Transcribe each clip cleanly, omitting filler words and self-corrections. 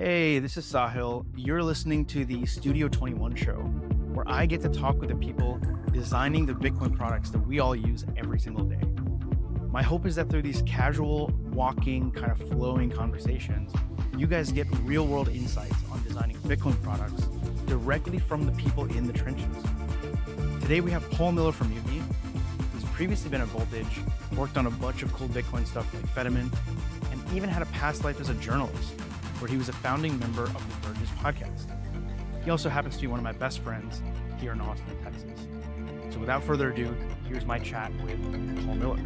Hey, this is Sahil. You're listening to the Studio 21 Show, where I get to talk with the people designing the Bitcoin products that we all use every single day. My hope is that through these casual, walking, kind of flowing conversations, you guys get real-world insights on designing Bitcoin products directly from the people in the trenches. Today we have Paul Miller from Mutiny. He's previously been at Voltage, worked on a bunch of cool Bitcoin stuff like Fedimint, and even had a past life as a journalist, where he was a founding member of the Verge's podcast. He also happens to be one of my best friends here in Austin, Texas. So without further ado, here's my chat with Paul Miller.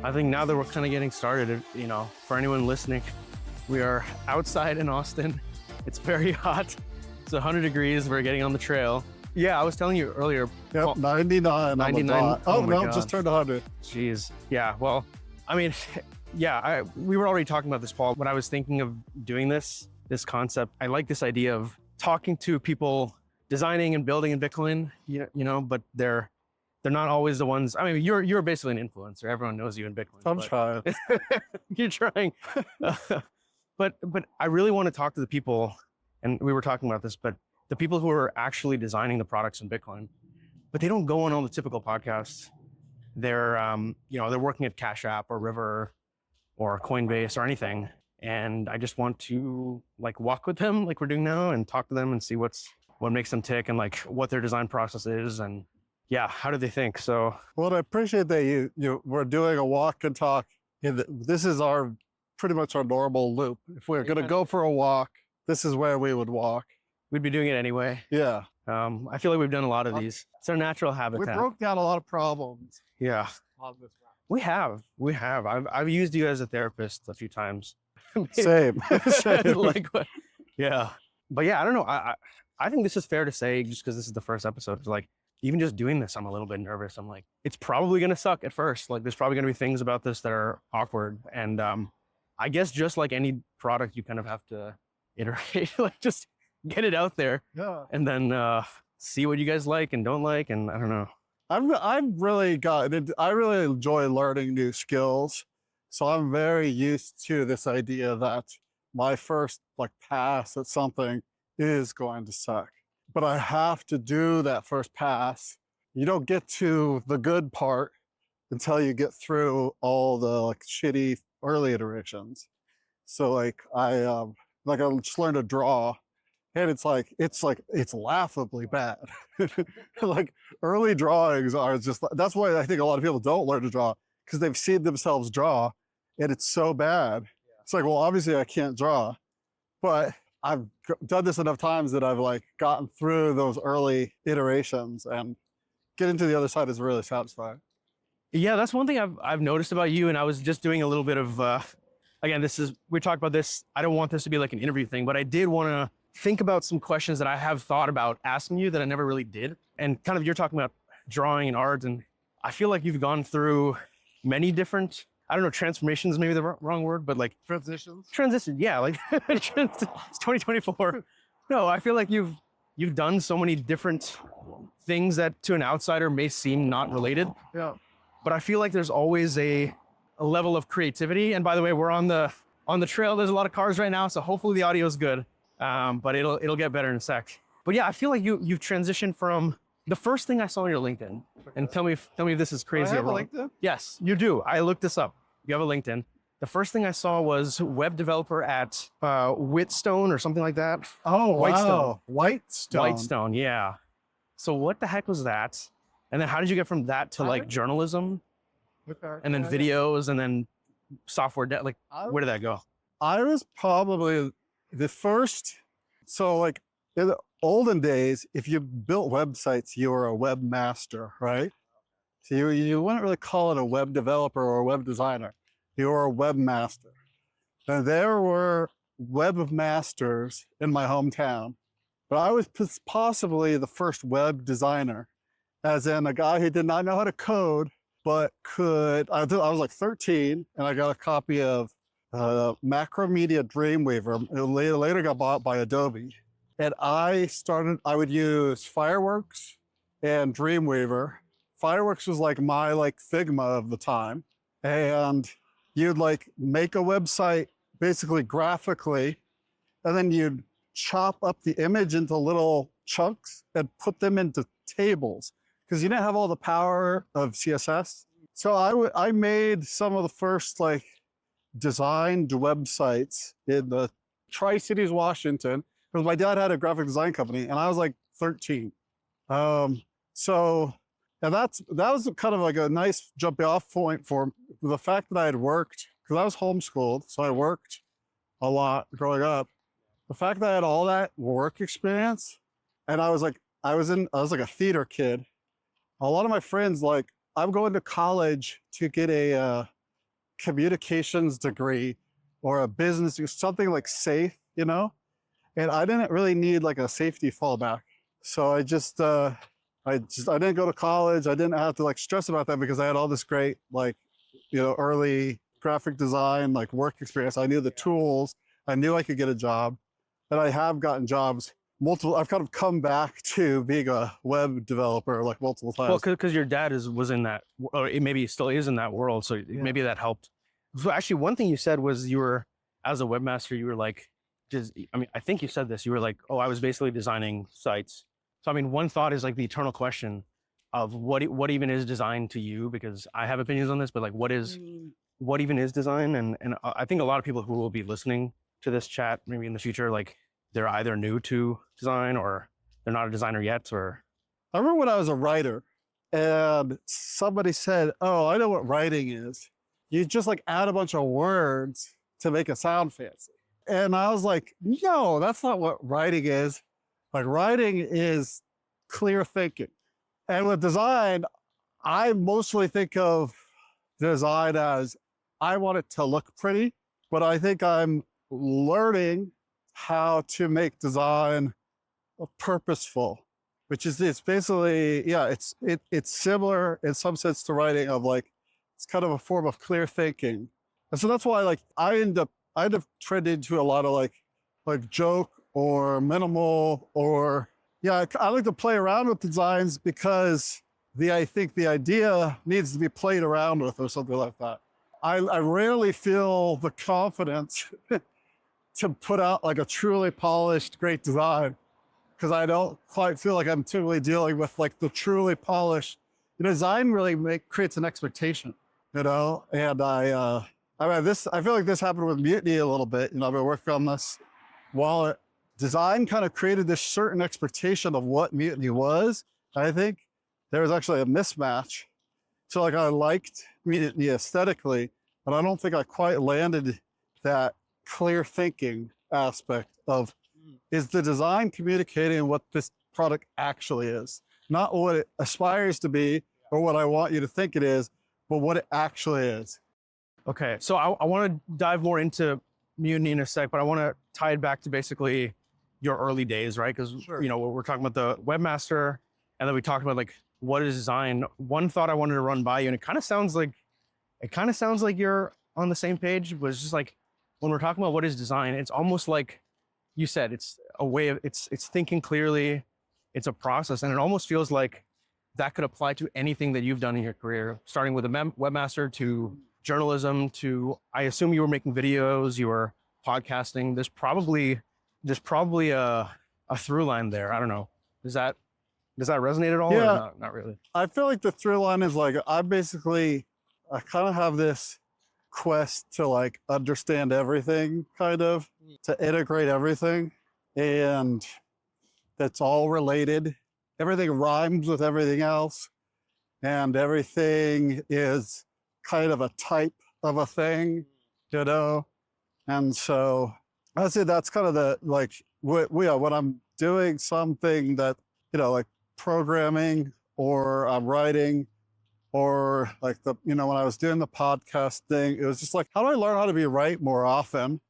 I think now that we're kind of getting started, for anyone listening, we are outside in Austin. It's very hot. It's 100 degrees. We're getting on the trail. Yeah, I was telling you earlier. Yep, Paul, 99. 99. Oh no, God. just turned 100. Jeez. Yeah, well, I mean, yeah, we were already talking about this, Paul. When I was thinking of doing this concept, I like this idea of talking to people designing and building in Bitcoin, but they're not always the ones. I mean, you're basically an influencer. Everyone knows you in Bitcoin. I'm trying. You're trying. But I really want to talk to the people, and we were talking about this, but the people who are actually designing the products in Bitcoin, but they don't go on all the typical podcasts. They're, they're working at Cash App or River or Coinbase or anything. And I just want to walk with them like we're doing now and talk to them and see what makes them tick and what their design process is. And yeah, how do they think? So, Well, I appreciate that we're doing a walk and talk. This is pretty much our normal loop. If we're going to go for a walk, this is where we would walk. We'd be doing it anyway. Yeah. I feel like we've done a lot of these. It's our natural habitat. We broke down a lot of problems. Yeah. On this route. We have. I've used you as a therapist a few times. Same. What? Yeah. But yeah, I don't know. I think this is fair to say, just because this is the first episode, even just doing this, I'm a little bit nervous. I'm it's probably going to suck at first. There's probably going to be things about this that are awkward. And I guess just like any product, you kind of have to iterate, just get it out there. Yeah. And then see what you guys like and don't like. And I don't know. I really enjoy learning new skills. So I'm very used to this idea that my first pass at something is going to suck. But I have to do that first pass. You don't get to the good part until you get through all the shitty early iterations. So I just learned to draw. And it's laughably bad. Early drawings are just, that's why I think a lot of people don't learn to draw, because they've seen themselves draw and it's so bad. Yeah. It's well, obviously I can't draw, but I've done this enough times that I've gotten through those early iterations, and getting to the other side is really satisfying. Yeah, that's one thing I've noticed about you. And I was just doing a little bit of, again, we talked about this. I don't want this to be an interview thing, but I did want to think about some questions that I have thought about asking you that I never really did. And kind of, you're talking about drawing and art, and I feel like you've gone through many different, I don't know, transformations, maybe the wrong word, but Transitions? Transition, yeah, it's 2024. No, I feel like you've done so many different things that to an outsider may seem not related. Yeah. But I feel like there's always a level of creativity. And by the way, we're on the trail. There's a lot of cars right now, so hopefully the audio is good. But it'll get better in a sec. But yeah, I feel like you've transitioned from the first thing I saw on your LinkedIn, and tell me if this is crazy or wrong. I have a LinkedIn? Yes, you do. I looked this up. You have a LinkedIn. The first thing I saw was web developer at Whitstone or something like that. Oh, Whitestone. Wow. Whitestone, yeah. So what the heck was that? And then how did you get from that to journalism, and then videos, and then software? Where did that go? I was probably the first. So in the olden days, if you built websites, you were a webmaster, right? So you wouldn't really call it a web developer or a web designer. You were a webmaster. And there were webmasters in my hometown, but I was possibly the first web designer, as in a guy who did not know how to code, but could. I was 13, and I got a copy of Macromedia Dreamweaver. It later got bought by Adobe. And I would use Fireworks and Dreamweaver. Fireworks was my Figma of the time. And you'd like make a website basically graphically, and then you'd chop up the image into little chunks and put them into tables because you didn't have all the power of CSS. So I made some of the first like designed websites in the Tri-Cities, Washington, because my dad had a graphic design company and I was like 13. So, and that was kind of like a nice jumping off point for the fact that I had worked, because I was homeschooled, so I worked a lot growing up. The fact that I had all that work experience, and I was like a theater kid. A lot of my friends, like, I'm going to college to get a communications degree or a business, something like safe, you know? And I didn't really need like a safety fallback. So I didn't go to college. I didn't have to like stress about that because I had all this great, like, you know, early graphic design, like work experience. I knew the tools. I knew I could get a job, and I have gotten jobs multiple. I've kind of come back to being a web developer like multiple times. Well, because your dad was in that, or maybe he still is in that world. So maybe that helped. So actually, one thing you said was you were, as a webmaster, you were like, I think you said this, you were like, oh, I was basically designing sites. So, I mean, one thought is like the eternal question of what even is design to you, because I have opinions on this, but like, what even is design? And I think a lot of people who will be listening to this chat, maybe in the future, like they're either new to design or they're not a designer yet, or. I remember when I was a writer and somebody said, oh, I know what writing is. You just like add a bunch of words to make it sound fancy. And I was like, no, that's not what writing is. Like, writing is clear thinking. And with design, I mostly think of design as I want it to look pretty, but I think I'm learning how to make design purposeful, which is, it's basically, yeah, it's similar in some sense to writing, of like, it's kind of a form of clear thinking. And so that's why, like, I end up trending to a lot of like joke or minimal, or yeah, I like to play around with designs because I think the idea needs to be played around with or something like that. I rarely feel the confidence to put out like a truly polished, great design, because I don't quite feel like I'm typically dealing with like the truly polished. Design really creates an expectation, you know? And I feel like this happened with Mutiny a little bit. I've been working on this while design kind of created this certain expectation of what Mutiny was. I think there was actually a mismatch. So like, I liked Mutiny aesthetically, but I don't think I quite landed that clear thinking aspect of, is the design communicating what this product actually is? Not what it aspires to be or what I want you to think it is, but what it actually is. Okay, so I want to dive more into Mutiny in a sec, but I want to tie it back to basically your early days, right? Because Sure. We're talking about the webmaster, and then we talked about like what is design. One thought I wanted to run by you, and it kind of sounds like you're on the same page, was just like, when we're talking about what is design, it's almost like you said, it's a way of it's thinking clearly, it's a process, and it almost feels like that could apply to anything that you've done in your career, starting with a webmaster to journalism to, I assume you were making videos, you were podcasting. There's probably a through line there. I don't know. Does that resonate at all? Yeah, or not really. I feel like the through line is like, I kind of have this quest to like understand everything, kind of to integrate everything, and that's all related. Everything rhymes with everything else, and everything is kind of a type of a thing, and so I'd say that's kind of the, like, when I'm doing something that, like programming, or I'm writing, or like when I was doing the podcast thing, it was just like, how do I learn how to be right more often?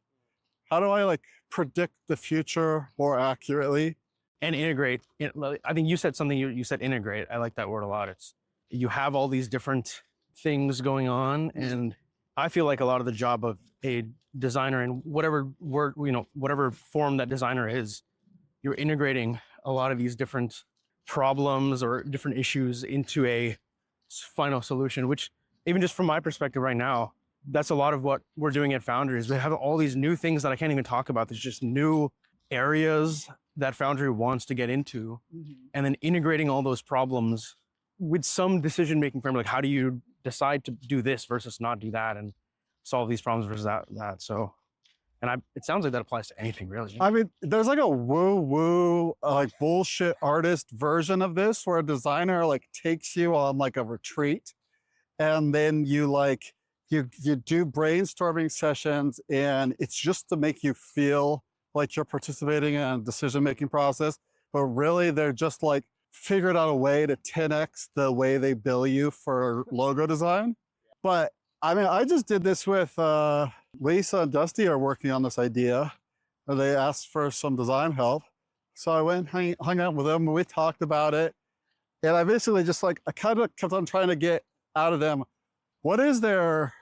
How do I like predict the future more accurately? And integrate. I think you said something, you said integrate. I like that word a lot. It's, you have all these different things going on, and I feel like a lot of the job of a designer, in whatever word, whatever form that designer is, you're integrating a lot of these different problems or different issues into a final solution, which, even just from my perspective right now, that's a lot of what we're doing at Foundry is we have all these new things that I can't even talk about. There's just new areas that Foundry wants to get into, and then integrating all those problems with some decision-making framework. Like, how do you decide to do this versus not do that and solve these problems versus that? So, and it sounds like that applies to anything really. I mean, there's like a woo-woo, like bullshit artist version of this where a designer like takes you on like a retreat, and then you like, you do brainstorming sessions, and it's just to make you feel like you're participating in a decision-making process, but really they're just like figured out a way to 10x the way they bill you for logo design. But I mean, I just did this with Lisa and Dusty are working on this idea, and they asked for some design help. So I went and hung out with them, and we talked about it. And I basically just like, I kind of kept on trying to get out of them, what is their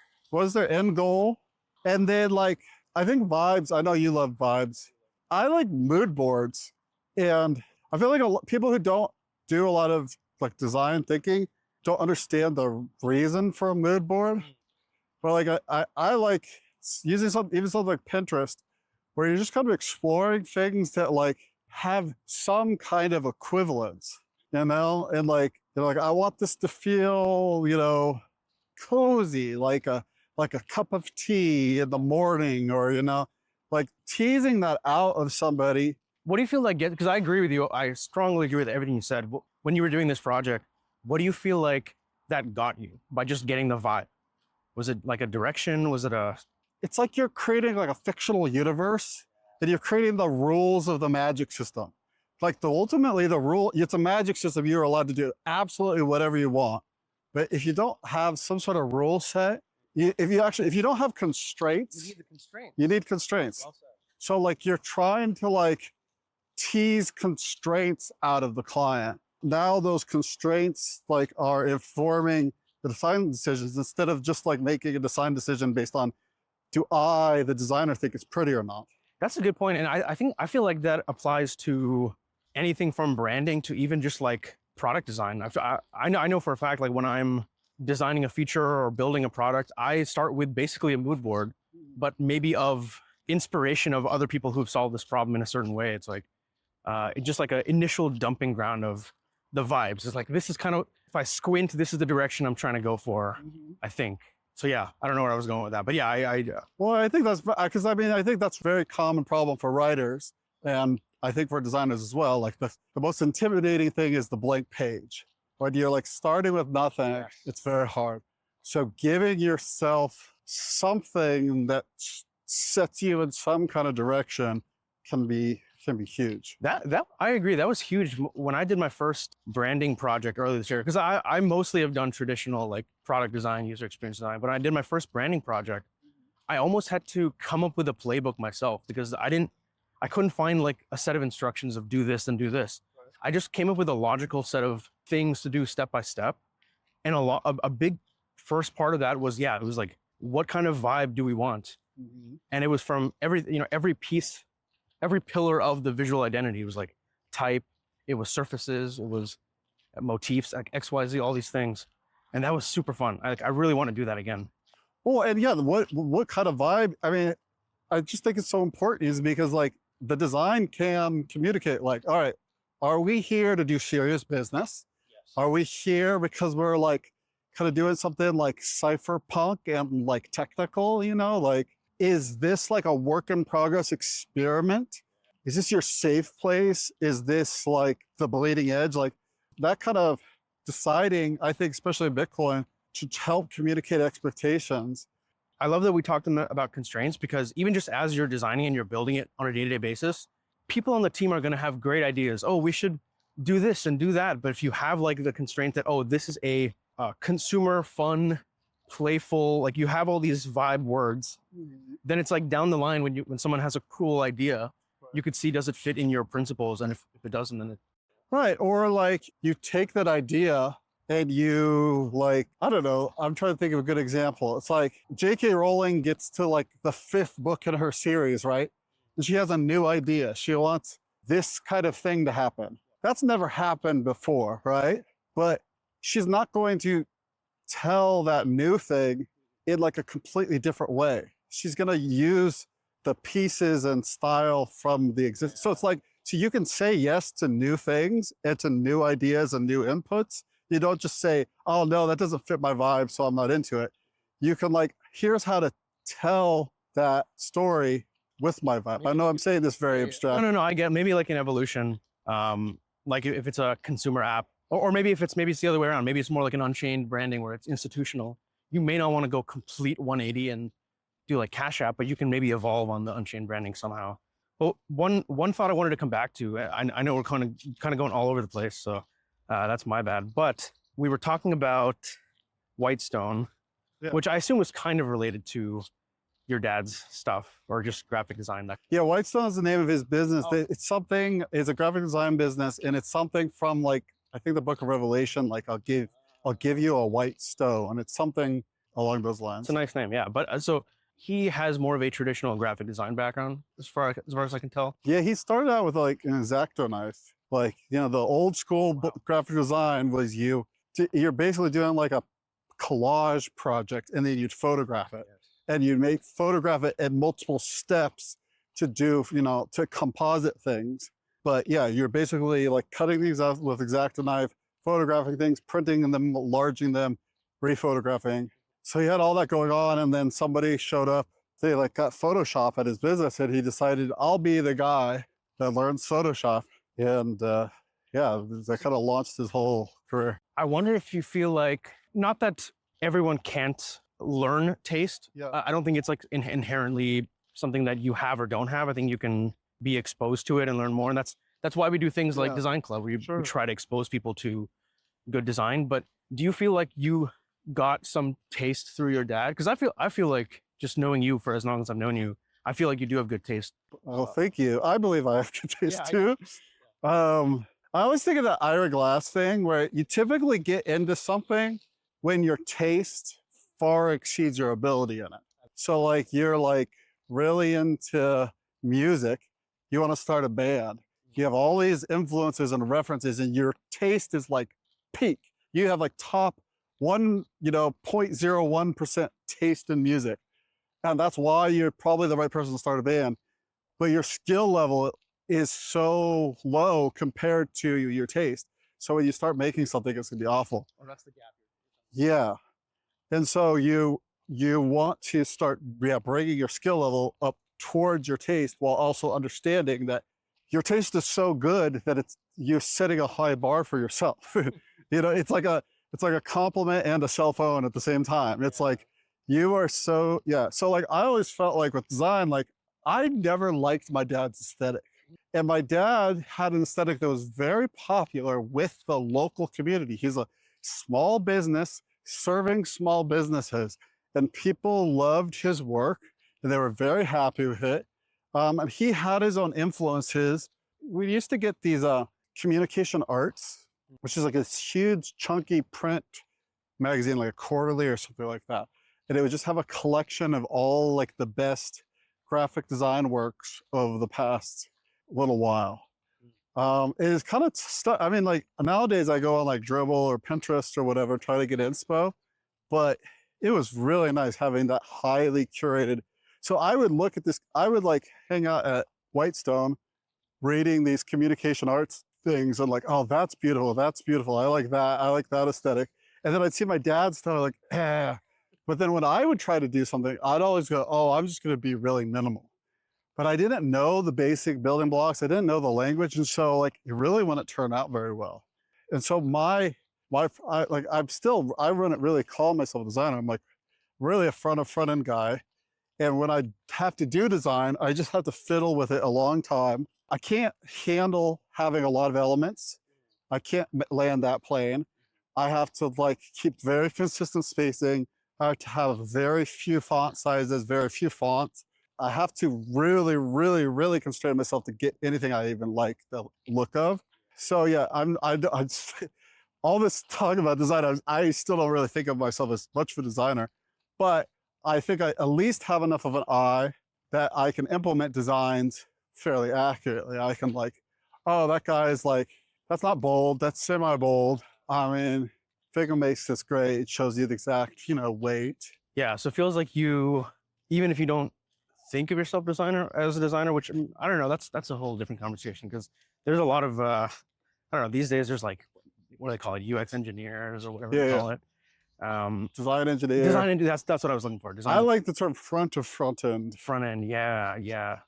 end goal? And then like, I think vibes, I know you love vibes. I like mood boards. And I feel like people who don't do a lot of like design thinking don't understand the reason for a mood board. But like, I like using even something like Pinterest, where you're just kind of exploring things that like have some kind of equivalence, you know? And like, you know, like I want this to feel, you know, cozy, like a cup of tea in the morning, or, you know, like teasing that out of somebody. What do you feel like, because I agree with you. I strongly agree with everything you said. When you were doing this project, what do you feel like that got you by just getting the vibe? Was it like a direction? Was it It's like you're creating like a fictional universe, and you're creating the rules of the magic system. Like ultimately the rule, it's a magic system. You're allowed to do absolutely whatever you want. But if you don't have some sort of rule set, if you don't have constraints, you need the constraints. You need constraints. Well said. So like you're trying to like tease constraints out of the client. Now those constraints like are informing the design decisions, instead of just like making a design decision based on, do I, the designer, think it's pretty or not? That's a good point. And I feel like that applies to anything from branding to even just like product design. I know for a fact, like when I'm designing a feature or building a product, I start with basically a mood board, but maybe of inspiration of other people who've solved this problem in a certain way. It's like, it's just like an initial dumping ground of the vibes. It's like, this is kind of, if I squint, this is the direction I'm trying to go for, I think. So yeah, I don't know where I was going with that, but yeah, Well, I think that's, because I mean, I think that's a very common problem for writers, and I think for designers as well. Like the most intimidating thing is the blank page. When you're like starting with nothing, yes, it's very hard. So giving yourself something that sets you in some kind of direction can be huge. That I agree. That was huge when I did my first branding project earlier this year, because I mostly have done traditional like product design, user experience design. But when I did my first branding project, I almost had to come up with a playbook myself, because I couldn't find like a set of instructions of do this and do this. I just came up with a logical set of things to do step by step. And a big first part of that was, it was like, what kind of vibe do we want? And it was from every piece, every pillar of the visual identity. It was like type, it was surfaces, it was motifs, like XYZ, all these things. And that was super fun. I really want to do that again. Well, and yeah, what kind of vibe? I mean, I just think it's so important is because like the design can communicate like, all right, are we here to do serious business? Yes. Are we here because we're like kind of doing something like cypherpunk and like technical, you know, like, is this like a work in progress experiment? Is this your safe place? Is this like the bleeding edge? Like that kind of deciding, I think, especially in Bitcoin, should help communicate expectations. I love that we talked about constraints, because even just as you're designing and you're building it on a day-to-day basis, people on the team are going to have great ideas. Oh, we should do this and do that. But if you have like the constraint that, oh, this is a consumer, fun, playful, like you have all these vibe words, then it's like down the line when someone has a cool idea, you could see, does it fit in your principles? And if it doesn't, then it... Right. Or like you take that idea and you like, I don't know, I'm trying to think of a good example. It's like J.K. Rowling gets to like the 5th book in her series, right? And she has a new idea. She wants this kind of thing to happen. That's never happened before, right? But she's not going to tell that new thing in like a completely different way. She's going to use the pieces and style from the existing. So it's like, so you can say yes to new things and to new ideas and new inputs. You don't just say, oh no, that doesn't fit my vibe, so I'm not into it. You can like, here's how to tell that story with my vibe. I know I'm saying this very abstract. No, I get maybe like an evolution. Like if it's a consumer app, or maybe if it's the other way around. Maybe it's more like an unchained branding where it's institutional. You may not want to go complete 180 and do like Cash App, but you can maybe evolve on the unchained branding somehow. Well, one thought I wanted to come back to. I know we're kind of going all over the place, so that's my bad. But we were talking about Whitestone, which I assume was kind of related to your dad's stuff or just graphic design. Yeah, Whitestone is the name of his business. It's a graphic design business, and it's something from like, I think the Book of Revelation, like I'll give you a white stone, and it's something along those lines. It's a nice name, yeah. But so he has more of a traditional graphic design background, as far as I can tell. Yeah, he started out with like an X-Acto knife. Like, you know, the old school graphic design was you're basically doing like a collage project, and then you'd photograph it. And you photograph it in multiple steps to do, you know, to composite things. But yeah, you're basically like cutting these out with X-Acto knife, photographing things, printing them, enlarging them, rephotographing. So he had all that going on, and then somebody showed up. They like got Photoshop at his business, and he decided, I'll be the guy that learns Photoshop. And yeah, that kind of launched his whole career. I wonder if you feel like, not that everyone can't learn taste. I don't think it's like inherently something that you have or don't have. I think you can be exposed to it and learn more. And that's why we do things like Design Club, where we try to expose people to good design. But do you feel like you got some taste through your dad? Because I feel like, just knowing you for as long as I've known you, I feel like you do have good taste. Oh, thank you. I believe I have good taste too. I always think of the Ira Glass thing, where you typically get into something when your taste far exceeds your ability in it. So like, you're like really into music, you want to start a band, you have all these influences and references, and your taste is like peak. You have like top 0.01% taste in music, and that's why you're probably the right person to start a band. But your skill level is so low compared to your taste. So when you start making something, it's gonna be awful. Or that's the gap. Yeah. And so you want to start bringing your skill level up towards your taste, while also understanding that your taste is so good that you're setting a high bar for yourself. You know, it's like a compliment and a cell phone at the same time. It's like, you are so like, I always felt like with design, like I never liked my dad's aesthetic. And my dad had an aesthetic that was very popular with the local community. He's a small business serving small businesses, and people loved his work and they were very happy with it. And he had his own influences. We used to get these communication arts, which is like this huge chunky print magazine, like a quarterly or something like that. And it would just have a collection of all like the best graphic design works of the past little while. It is kind of stuff. I mean, like nowadays I go on like Dribble or Pinterest or whatever, try to get inspo, but it was really nice having that highly curated. So I would look at this, I would like hang out at Whitestone reading these communication arts things and like, oh, that's beautiful. That's beautiful. I like that. I like that aesthetic. And then I'd see my dad's stuff like, eh. But then when I would try to do something, I'd always go, oh, I'm just going to be really minimal. But I didn't know the basic building blocks. I didn't know the language. And so like, it really wouldn't turn out very well. And so I wouldn't really call myself a designer. I'm like really a front end guy. And when I have to do design, I just have to fiddle with it a long time. I can't handle having a lot of elements. I can't land that plane. I have to like keep very consistent spacing. I have to have very few font sizes, very few fonts. I have to really, really, really constrain myself to get anything I even like the look of. So yeah, all this talk about design, I still don't really think of myself as much of a designer, but I think I at least have enough of an eye that I can implement designs fairly accurately. I can like, oh, that guy is like, that's not bold, that's semi-bold. I mean, Figma makes this great. It shows you the exact, weight. Yeah, so it feels like you, even if you don't think of yourself as a designer, which I don't know, that's a whole different conversation because there's a lot of I don't know, these days there's like what do they call it, UX engineers or whatever they call it. Design engineer. Design, that's what I was looking for. Design. I like the term front end. Front end, yeah.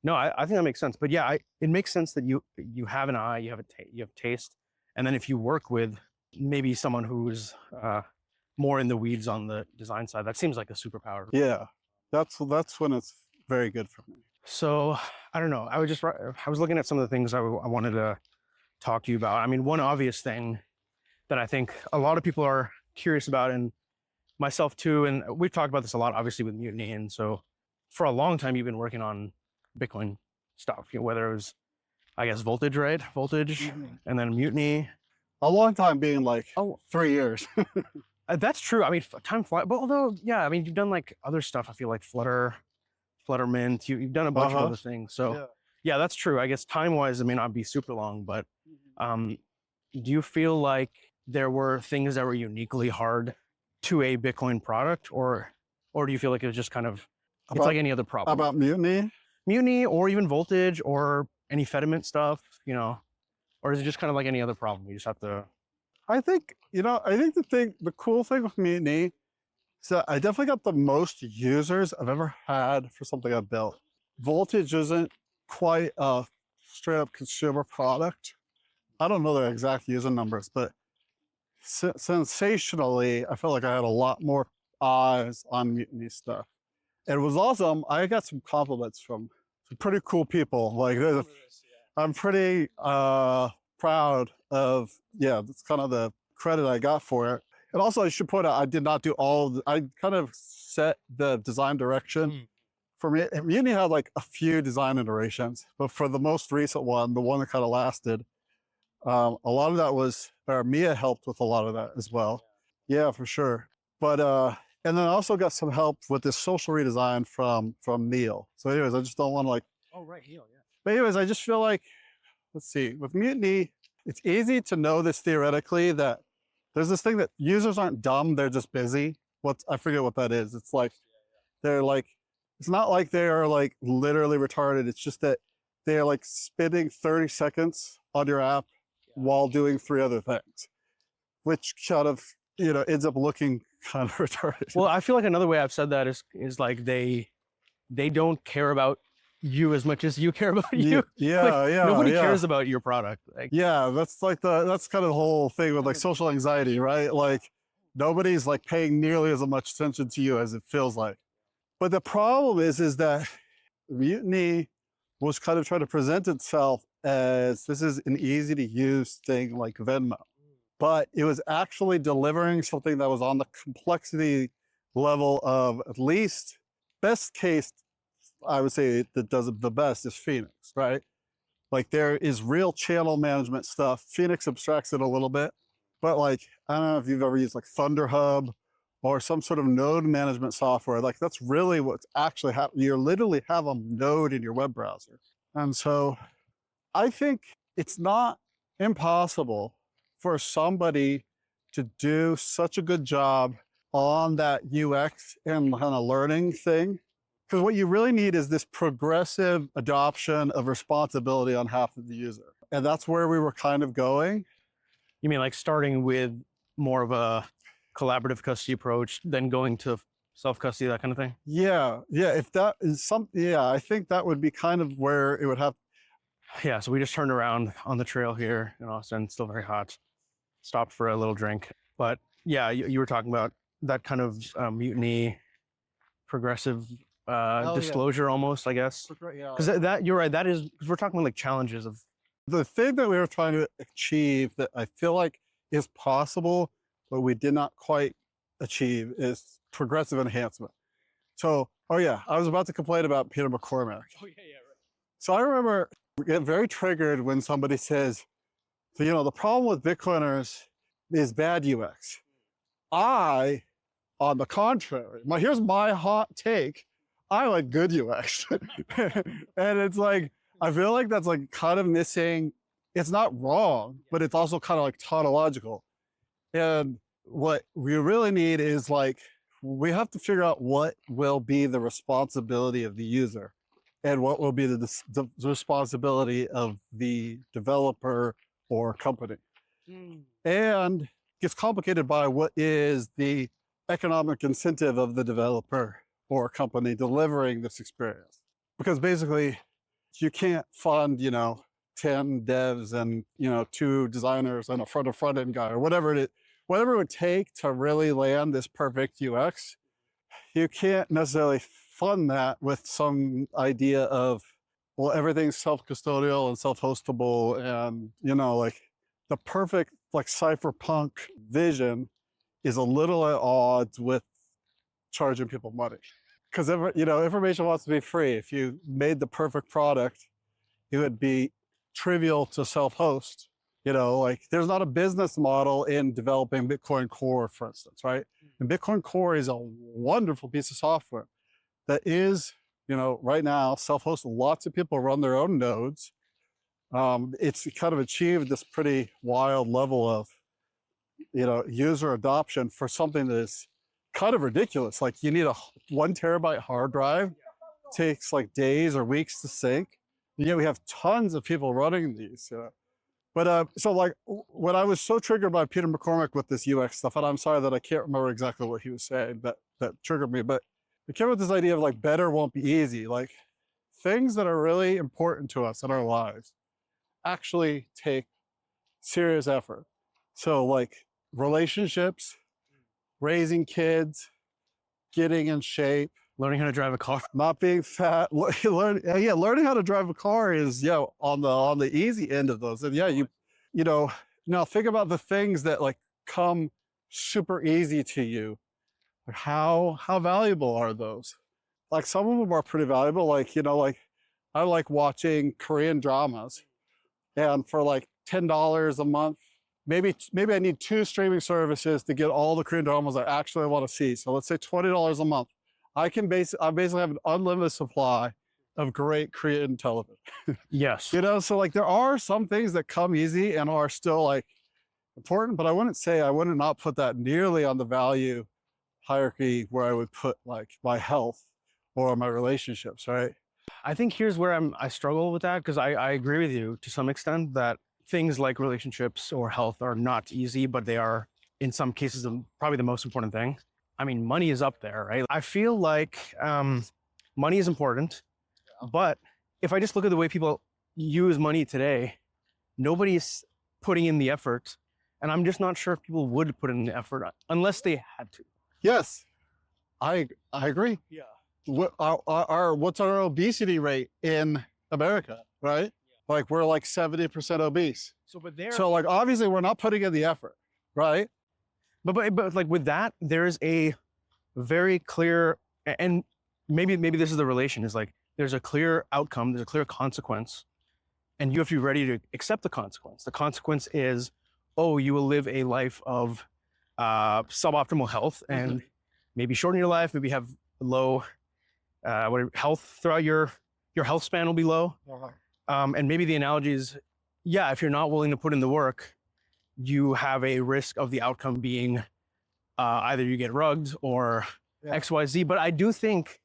No, I think that makes sense. But yeah, it makes sense that you have an eye, you have taste, and then if you work with maybe someone who's more in the weeds on the design side, that seems like a superpower. Yeah, that's when it's very good for me. So I don't know. I was looking at some of the things I wanted to talk to you about. I mean, one obvious thing that I think a lot of people are curious about, and myself too, and we've talked about this a lot, obviously, with Mutiny. And so for a long time, you've been working on Bitcoin stuff, whether it was, I guess, Voltage, right? Voltage, and then Mutiny. A long time being like 3 years. That's true. I mean, time flies. But although, yeah, I mean, you've done like other stuff. I feel like Fluttermint. You've done a bunch of other things. So yeah, that's true. I guess time-wise, it may not be super long, but do you feel like there were things that were uniquely hard to a Bitcoin product, or do you feel like it was just kind of it's like any other problem? About Mutiny, or even Voltage, or any Fedimint stuff, or is it just kind of like any other problem? You just have to. I think the cool thing with Mutiny is that I definitely got the most users I've ever had for something I've built. Voltage isn't quite a straight up consumer product. I don't know the exact user numbers, but sensationally, I felt like I had a lot more eyes on Mutiny stuff. It was awesome. I got some compliments from some pretty cool people. Like, I'm pretty proud of, that's kind of the credit I got for it. And also, I should point out, I did not do I kind of set the design direction for me. Mutiny had like a few design iterations, but for the most recent one, the one that kind of lasted, a lot of that was, Mia helped with a lot of that as well. Yeah, for sure. But, and then I also got some help with this social redesign from Neil. So anyways, I just don't want to like. Oh, right, Neil, yeah. But anyways, I just feel like, let's see, with Mutiny, it's easy to know this theoretically that there's this thing that users aren't dumb, they're just busy. I forget what that is. It's like, they're like, it's not like they're like literally retarded. It's just that they're like spending 30 seconds on your app while doing 3 other things, which kind of, ends up looking kind of retarded. Well, I feel like another way I've said that is like they don't care about you as much as you care about you. Nobody cares about your product. Like, that's like that's kind of the whole thing with like social anxiety, right? Like nobody's like paying nearly as much attention to you as it feels like. But the problem is that Mutiny was kind of trying to present itself as this is an easy to use thing like Venmo, but it was actually delivering something that was on the complexity level of at least best case. I would say that does it the best is Phoenix, right? Like there is real channel management stuff. Phoenix abstracts it a little bit, but like, I don't know if you've ever used like ThunderHub or some sort of node management software. Like that's really what's actually happening. You literally have a node in your web browser. And so I think it's not impossible for somebody to do such a good job on that UX and kind of learning thing. Because what you really need is this progressive adoption of responsibility on behalf of the user. And that's where we were kind of going. You mean like starting with more of a collaborative custody approach, then going to self-custody, that kind of thing? Yeah. If that is I think that would be kind of where it would have. Yeah, so we just turned around on the trail here in Austin, still very hot. Stopped for a little drink. But yeah, you were talking about that kind of Mutiny progressive disclosure almost, I guess. Because that you're right, that is, because we're talking about like challenges of. The thing that we were trying to achieve that I feel like is possible, but we did not quite achieve is progressive enhancement. So, I was about to complain about Peter McCormack. Right. So I remember getting very triggered when somebody says, the problem with Bitcoiners is bad UX. On the contrary, here's my hot take. I like good UX. And it's like, I feel like that's like kind of missing. It's not wrong, but it's also kind of like tautological. And what we really need is like we have to figure out what will be the responsibility of the user and what will be the responsibility of the developer or company. And it gets complicated by what is the economic incentive of the developer or company delivering this experience. Because basically you can't fund, 10 devs and, 2 designers and a front-end guy or whatever it would take to really land this perfect UX. You can't necessarily fund that with some idea of, well, everything's self-custodial and self-hostable and, the perfect cypherpunk vision is a little at odds with charging people money. Because, information wants to be free. If you made the perfect product, it would be trivial to self-host. There's not a business model in developing Bitcoin Core, for instance, right? And Bitcoin Core is a wonderful piece of software that is, right now, self-hosted. Lots of people run their own nodes. It's kind of achieved this pretty wild level of, user adoption for something that is kind of ridiculous. Like you need a 1 terabyte hard drive, takes days or weeks to sync. We have tons of people running these. But so when I was so triggered by Peter McCormick with this UX stuff, and I'm sorry that I can't remember exactly what he was saying that triggered me, but it came with this idea of better won't be easy. Things that are really important to us in our lives actually take serious effort. So relationships, raising kids, getting in shape, Learning how to drive a car. not being fat, learning how to drive a car is on the easy end of those. And now think about the things that come super easy to you. How valuable are those? Some of them are pretty valuable. I like watching Korean dramas, and for $10 a month, maybe I need 2 streaming services to get all the Korean dramas I actually want to see. So let's say $20 a month. I basically have an unlimited supply of great Korean television. Yes. So there are some things that come easy and are still important, but I wouldn't not put that nearly on the value hierarchy where I would put my health or my relationships, right? I think here's where I struggle with that, because I agree with you to some extent that things like relationships or health are not easy, but they are in some cases probably the most important thing. I mean, money is up there, right? I feel like money is important, but if I just look at the way people use money today, nobody's putting in the effort, and I'm just not sure if people would put in the effort unless they had to. Yes, I agree. Yeah. What's our obesity rate in America, right? Yeah. We're 70% obese. So obviously we're not putting in the effort, right? But with that, there's a very clear, and maybe this is the relation, is there's a clear outcome, there's a clear consequence, and you have to be ready to accept the consequence. The consequence is, you will live a life of suboptimal health and maybe shorten your life, maybe have low health throughout your health span will be low. And maybe the analogy is, if you're not willing to put in the work, you have a risk of the outcome being either you get rugged or XYZ. But I do think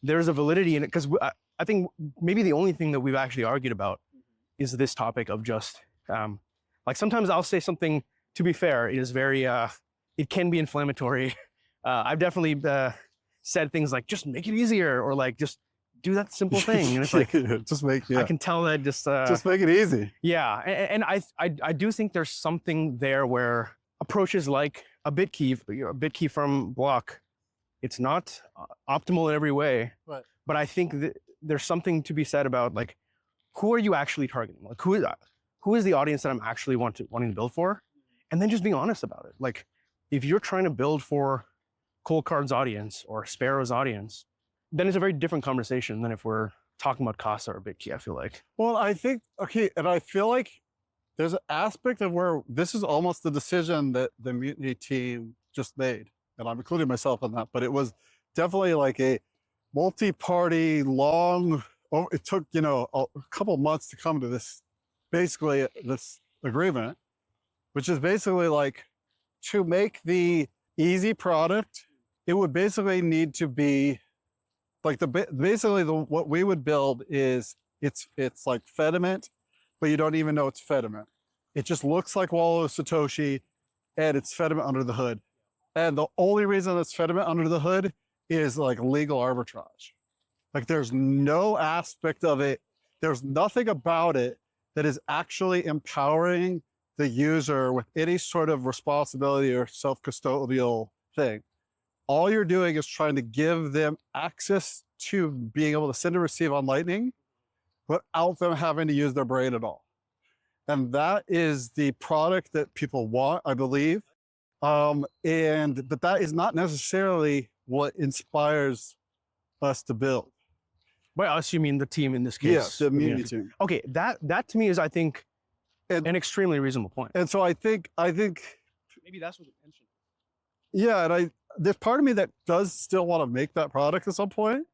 there's a validity in it, because I think maybe the only thing that we've actually argued about is this topic of just sometimes I'll say something, to be fair, it is very it can be inflammatory. I've definitely said things like, just make it easier, or just do that simple thing. And it's just make, I can tell that just make it easy. Yeah. And I do think there's something there where approaches like a BitKey from Block, it's not optimal in every way, right. But I think that there's something to be said about who are you actually targeting? Who is the audience that I'm actually wanting to build for? And then just being honest about it. If you're trying to build for Cold Card's audience or Sparrow's audience, then it's a very different conversation than if we're talking about Casa or BitKey, I feel like. Well, I think, and I feel like there's an aspect of where this is almost the decision that the Mutiny team just made, and I'm including myself in that, but it was definitely a multi-party, long, it took, a couple months to come to this agreement, which is basically to make the easy product it would basically need to be like what we would build is it's like Fedimint, but you don't even know it's Fedimint. It just looks like Wallow Satoshi, and it's Fedimint under the hood. And the only reason it's Fedimint under the hood is like legal arbitrage. Like there's no aspect of it, there's nothing about it that is actually empowering the user with any sort of responsibility or self-custodial thing. All you're doing is trying to give them access to being able to send and receive on Lightning without them having to use their brain at all. And that is the product that people want, I believe. But that is not necessarily what inspires us to build. By us, you mean the team in this case? Yes, the community team. Okay, that to me is, I think, an extremely reasonable point. And so I think maybe that's what the tension is. Yeah, and there's part of me that does still want to make that product at some point,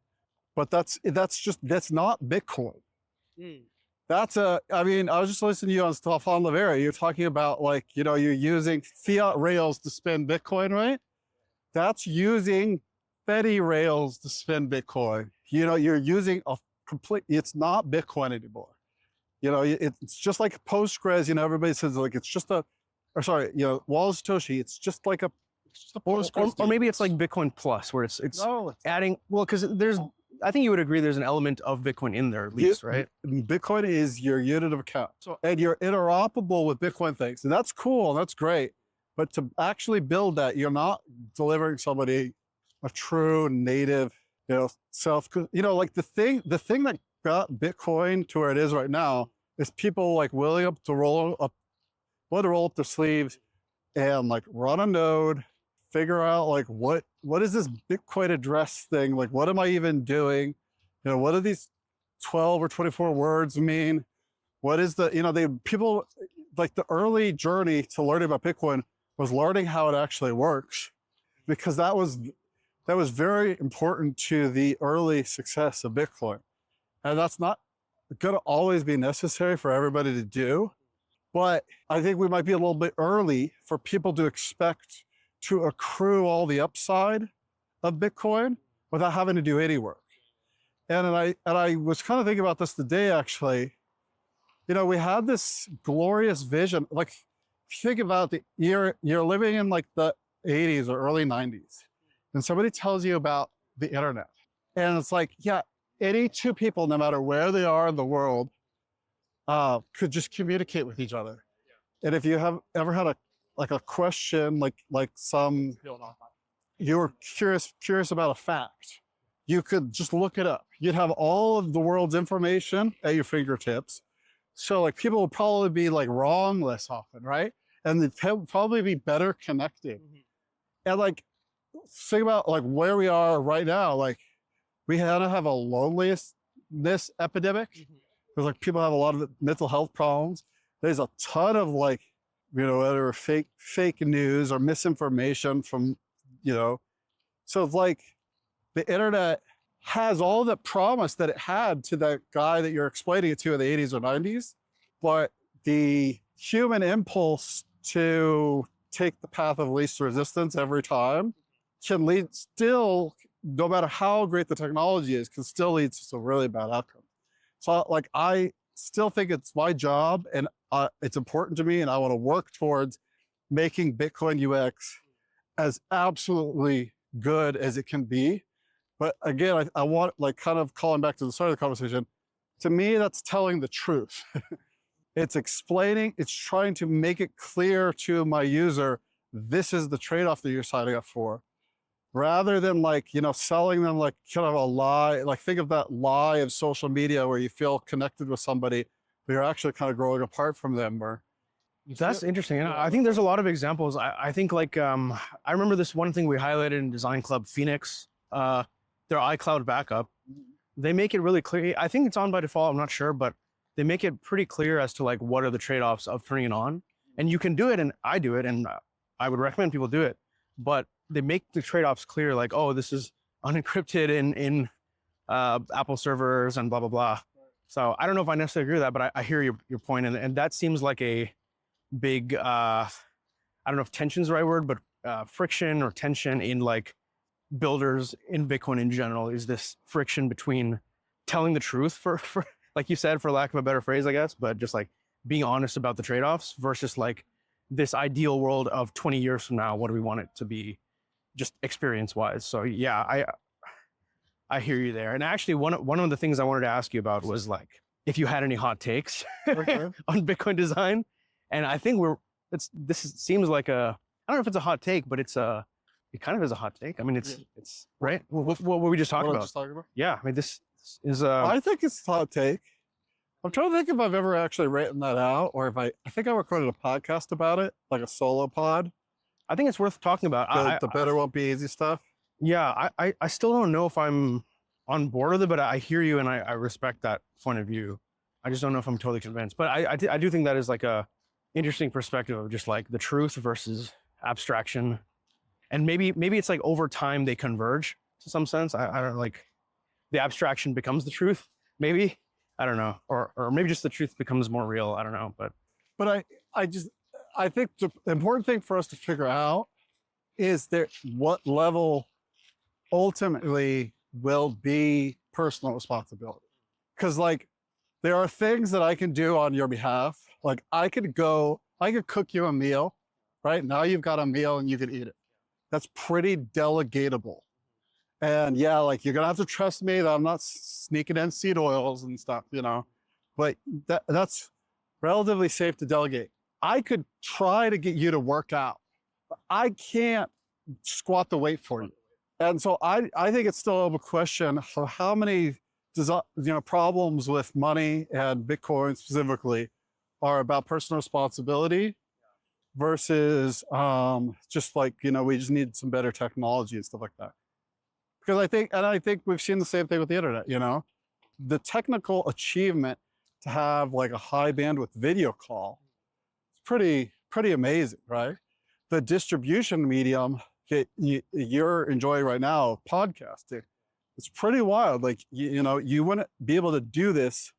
but that's not Bitcoin. I mean, I was just listening to you on Stefan Livera. You're talking about like, you're using fiat rails to spend Bitcoin, right? That's using Fedi rails to spend Bitcoin. You're using it's not Bitcoin anymore. It's just like Postgres, everybody says like, it's just Wallow Satoshi, it's just like a Postgres. Or maybe it's like Bitcoin Plus, where it's adding, because I think you would agree there's an element of Bitcoin in there at least, right? Bitcoin is your unit of account. And you're interoperable with Bitcoin things. And that's cool, and that's great. But to actually build that, you're not delivering somebody a true native, like the thing that got Bitcoin to where it is right now is people like willing to roll up their sleeves and like run a node, figure out like what is this Bitcoin address thing? Like, what am I even doing? What do these 12 or 24 words mean? What is people like the early journey to learning about Bitcoin was learning how it actually works, because that was very important to the early success of Bitcoin. And that's not going to always be necessary for everybody to do. But I think we might be a little bit early for people to expect to accrue all the upside of Bitcoin without having to do any work. And I was kind of thinking about this today, actually. We had this glorious vision. Like, if you think about you're living in like the 80s or early 90s, and somebody tells you about the internet. And it's like, yeah, any two people, no matter where they are in the world, could just communicate with each other. And if you have ever had a question, like you were curious about a fact, you could just look it up. You'd have all of the world's information at your fingertips. So like people would probably be like wrong less often, right? And they'd probably be better connected. And like, think about like where we are right now. Like, we kind of have a loneliness epidemic. Because like people have a lot of mental health problems. There's a ton of like, whether fake news or misinformation from, so it's like the internet has all the promise that it had to that guy that you're explaining it to in the 80s or 90s, but the human impulse to take the path of least resistance every time can lead still, no matter how great the technology is, can still lead to some really bad outcomes. So like, I still think it's my job and it's important to me, and I want to work towards making Bitcoin UX as absolutely good as it can be. But again, I want, like, kind of calling back to the start of the conversation, to me, that's telling the truth. It's explaining, it's trying to make it clear to my user, this is the trade-off that you're signing up for. Rather than like, selling them like kind of a lie, like think of that lie of social media where you feel connected with somebody, but you're actually kind of growing apart from them. That's interesting. And I think there's a lot of examples. I think like, I remember this one thing we highlighted in Design Club, Phoenix, their iCloud backup. They make it really clear. I think it's on by default, I'm not sure, but they make it pretty clear as to like, what are the trade-offs of turning it on. And you can do it, and I do it, and I would recommend people do it. But they make the trade-offs clear, like, oh, this is unencrypted in Apple servers and blah, blah, blah. So I don't know if I necessarily agree with that, but I hear your point. And that seems like a big, I don't know if tension's the right word, but friction or tension in like builders in Bitcoin in general is this friction between telling the truth for like you said, for lack of a better phrase, I guess, but just like being honest about the trade-offs versus like this ideal world of 20 years from now, what do we want it to be just experience-wise? So yeah, I hear you there. And actually one of the things I wanted to ask you about was like, if you had any hot takes Okay. on Bitcoin design. And I think seems like I don't know if it's a hot take, but it kind of is a hot take. I mean, it's right. What were we just talking about? Yeah. I mean, this is I think it's a hot take. I'm trying to think if I've ever actually written that out, or if I think I recorded a podcast about it, like a solo pod. I think it's worth talking about. The better won't be easy stuff. Yeah. I still don't know if I'm on board with it, but I hear you and I respect that point of view. I just don't know if I'm totally convinced, but I do think that is like a interesting perspective of just like the truth versus abstraction. And maybe it's like over time they converge to some sense. I don't like the abstraction becomes the truth, maybe. I don't know. Or maybe just the truth becomes more real. I don't know. But I think the important thing for us to figure out is what level ultimately will be personal responsibility. Because like there are things that I can do on your behalf. Like I could cook you a meal, right? Now you've got a meal and you can eat it. That's pretty delegatable. And yeah, like you're gonna have to trust me that I'm not sneaking in seed oils and stuff, you know, but that's relatively safe to delegate. I could try to get you to work out, but I can't squat the weight for you. And so I think it's still a question of how many problems with money and Bitcoin specifically are about personal responsibility versus just like, we just need some better technology and stuff like that. Because I think we've seen the same thing with the internet, the technical achievement to have like a high bandwidth video call is pretty amazing, right? The distribution medium that you're enjoying right now, podcasting, it's pretty wild. Like, you wouldn't be able to do this.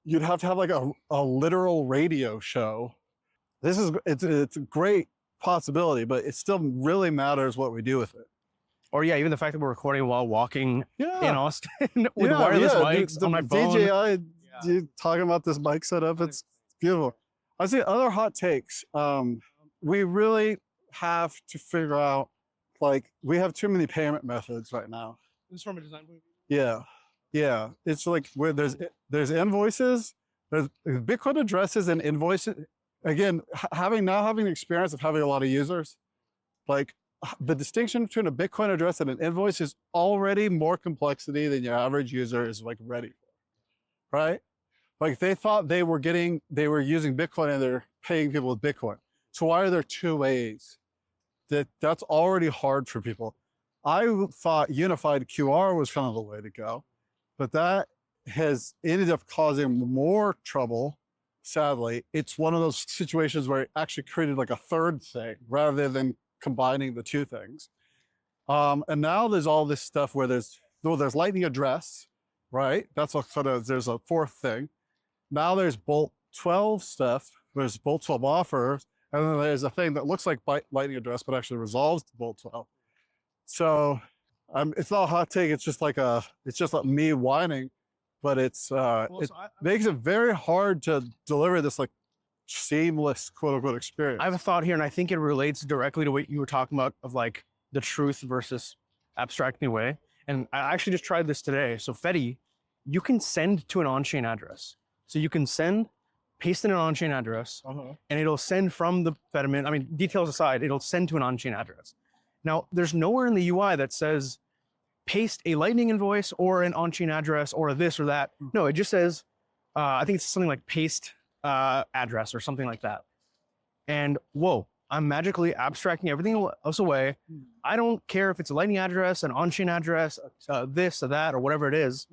You'd have to have like a literal radio show. It's a great possibility, but it still really matters what we do with it. Or yeah, even the fact that we're recording while walking in Austin with yeah, wireless mics on my phone. DJI, talking about this mic setup, it's beautiful. I see other hot takes. We really have to figure out, like, we have too many payment methods right now. This is from a design point of view? Yeah. It's like where there's invoices, there's Bitcoin addresses and invoices. Again, having the experience of having a lot of users, like the distinction between a Bitcoin address and an invoice is already more complexity than your average user is like ready for, right? Like they thought they were using Bitcoin and they're paying people with Bitcoin. So why are there two ways? That's already hard for people. I thought unified QR was kind of the way to go, but that has ended up causing more trouble. Sadly, it's one of those situations where it actually created like a third thing rather than combining the two things. And now there's all this stuff where there's Lightning address, right? That's there's a fourth thing. Now there's Bolt 12 stuff. There's Bolt 12 offers. And then there's a thing that looks like Lightning address, but actually resolves to Bolt 12. So it's not a hot take. It's just like me whining, but it makes it very hard to deliver this like seamless quote unquote experience. I have a thought here, and I think it relates directly to what you were talking about of like the truth versus abstracting away. And I actually just tried this today. So Fedi, you can send to an on-chain address. So you can paste in an on-chain address, and it'll send from the Fedimint. I mean, details aside, it'll send to an on-chain address. Now, there's nowhere in the UI that says paste a Lightning invoice or an on-chain address or this or that. No, it just says, I think it's something like paste address or something like that. And whoa, I'm magically abstracting everything else away. I don't care if it's a Lightning address, an on-chain address, this or that, or whatever it is.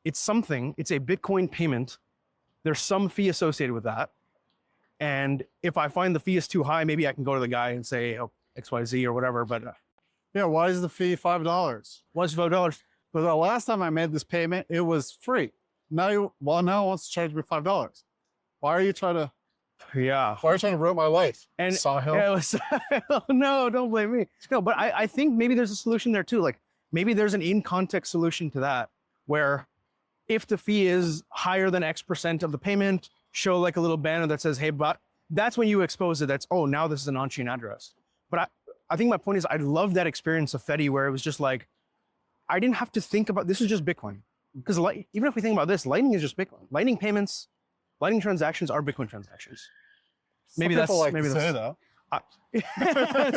It's something, it's a Bitcoin payment. There's some fee associated with that. And if I find the fee is too high, maybe I can go to the guy and say, oh, XYZ or whatever, but yeah, why is the fee $5? Why is it $5? But the last time I made this payment, it was free. Now it wants to charge me $5. Why are you trying to ruin my life? And Sahil? No, don't blame me. No, but I think maybe there's a solution there too. Like maybe there's an in-context solution to that, where if the fee is higher than X% of the payment, show like a little banner that says, hey, but that's when you expose it. That's, oh, now this is an on-chain address. But I think my point is I love that experience of Fedi where it was just like, I didn't have to think about, this is just Bitcoin. Because even if we think about this, Lightning is just Bitcoin. Lightning payments, Lightning transactions are Bitcoin transactions. Maybe Some that's, people like maybe to that's, say that.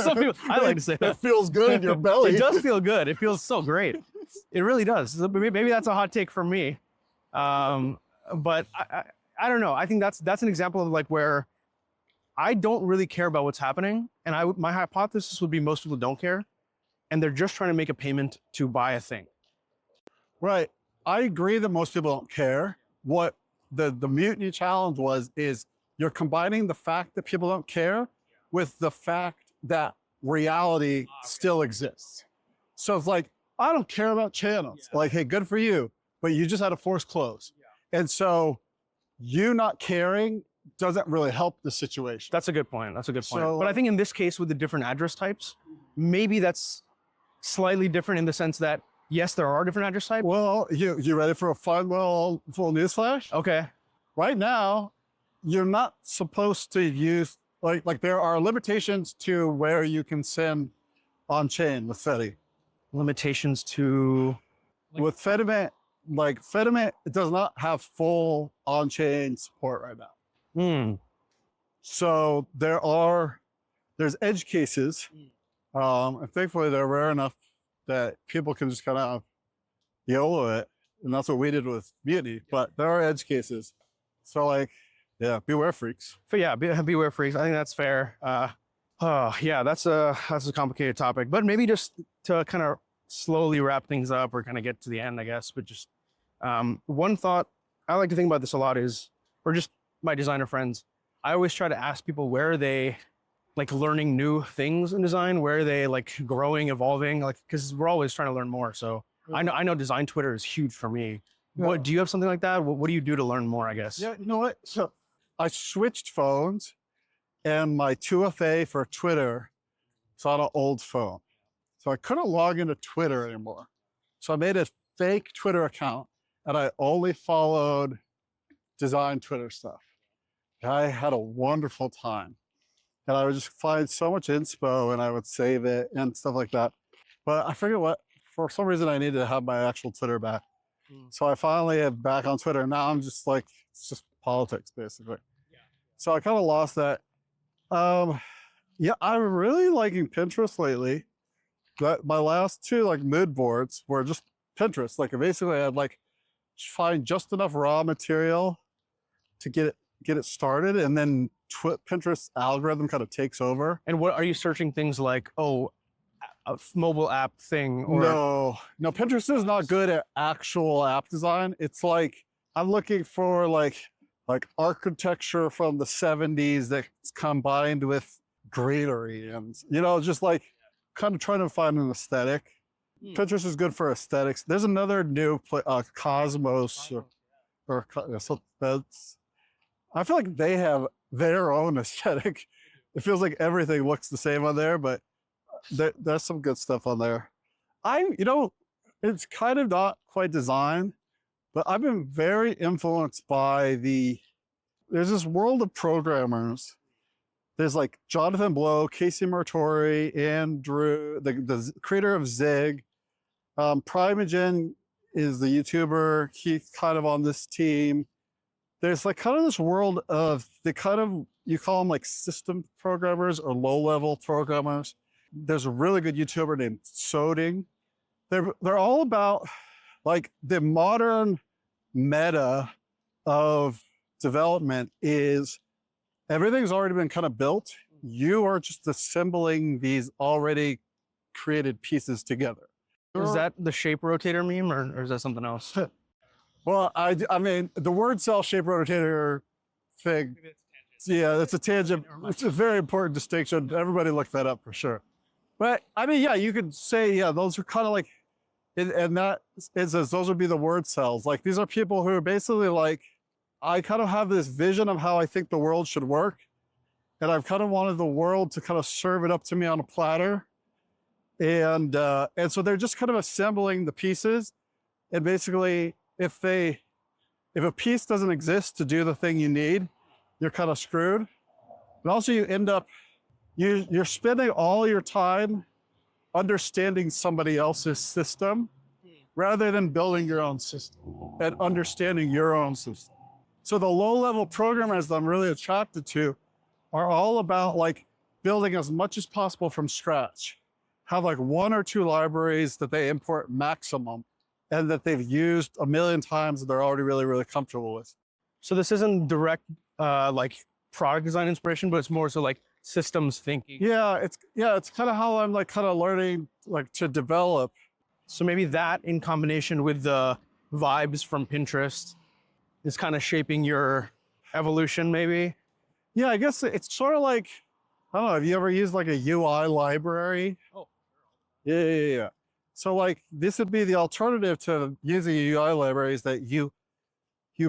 some people, I like to say that. It feels good in your belly. It does feel good. It feels so great. It really does. Maybe that's a hot take from me. But I don't know. I think that's an example of like where I don't really care about what's happening. And my hypothesis would be most people don't care. And they're just trying to make a payment to buy a thing. Right. I agree that most people don't care. What the Mutiny challenge is you're combining the fact that people don't care with the fact that reality still exists. So it's like, I don't care about channels. Like, hey, good for you, but you just had a forced close. And so you not caring doesn't really help the situation. That's a good point. That's a good point. So, but I think in this case with the different address types, maybe that's slightly different in the sense that, yes, there are different address types. well, you ready for a fun little full newsflash? Okay. Right now, you're not supposed to use, like there are limitations to where you can send on-chain with Fedi. Limitations to... With Fedimint, like Fedimint, it does not have full on-chain support right now. So there's edge cases. And thankfully they're rare enough that people can just kind of YOLO it. And that's what we did with Mutiny, but there are edge cases. So like, yeah, beware freaks. But yeah, beware freaks. I think that's fair. Yeah, that's a complicated topic, but maybe just to kind of slowly wrap things up or kind of get to the end, I guess. But just one thought I like to think about this a lot is, or just my designer friends, I always try to ask people where are they like learning new things in design, where are they like growing, evolving, like, because we're always trying to learn more. So I know design Twitter is huge for me. Yeah. What do you have something like that? What do you do to learn more, I guess? Yeah, you know what? So I switched phones and my 2FA for Twitter is on an old phone. So I couldn't log into Twitter anymore. So I made a fake Twitter account and I only followed design Twitter stuff. I had a wonderful time. And I would just find so much inspo and I would save it and stuff like that. But I forget what, for some reason I needed to have my actual Twitter back. So I finally am back on Twitter. Now I'm just like, it's just politics basically. So I kind of lost that. Yeah, I'm really liking Pinterest lately. My last two like mood boards were just Pinterest. Like basically I'd like find just enough raw material to get it started, and then Pinterest algorithm kind of takes over. And what are you searching things like? Oh, a mobile app thing? Or... No, Pinterest is not good at actual app design. It's like I'm looking for like architecture from the 70s that's combined with greenery and, you know, just like kind of trying to find an aesthetic. Pinterest is good for aesthetics. There's another new Cosmos or so that's, I feel like they have their own aesthetic. It feels like everything looks the same on there, but there's some good stuff on there. You know, it's kind of not quite design, but I've been very influenced by there's this world of programmers. There's like Jonathan Blow, Casey Martori, Andrew, the creator of Zig. Primogen is the YouTuber. He's kind of on this team. There's like kind of this world of you call them like system programmers or low-level programmers. There's a really good YouTuber named Soding. They're all about like the modern meta of development is everything's already been kind of built. You are just assembling these already created pieces together. Is that the shape rotator meme or is that something else? Well, I mean, the word cell shape rotator thing, yeah, that's a tangent. It's a very important distinction. Everybody look that up for sure. But I mean, yeah, you could say, yeah, those are kind of like, and that is as those would be the word cells. Like these are people who are basically like, I kind of have this vision of how I think the world should work. And I've kind of wanted the world to kind of serve it up to me on a platter. And so they're just kind of assembling the pieces. And basically, if a piece doesn't exist to do the thing you need, you're kind of screwed. And also you end up, you're spending all your time understanding somebody else's system rather than building your own system and understanding your own system. So the low-level programmers that I'm really attracted to are all about like building as much as possible from scratch. Have like 1 or 2 libraries that they import maximum and that they've used a million times and they're already really, really comfortable with. So this isn't direct like product design inspiration, but it's more so like systems thinking. Yeah, it's kind of how I'm like kind of learning like to develop. So maybe that in combination with the vibes from Pinterest is kind of shaping your evolution, maybe? Yeah, I guess it's sort of like, I don't know, have you ever used like a UI library? Oh. Yeah. So like this would be the alternative to using a UI library, is that you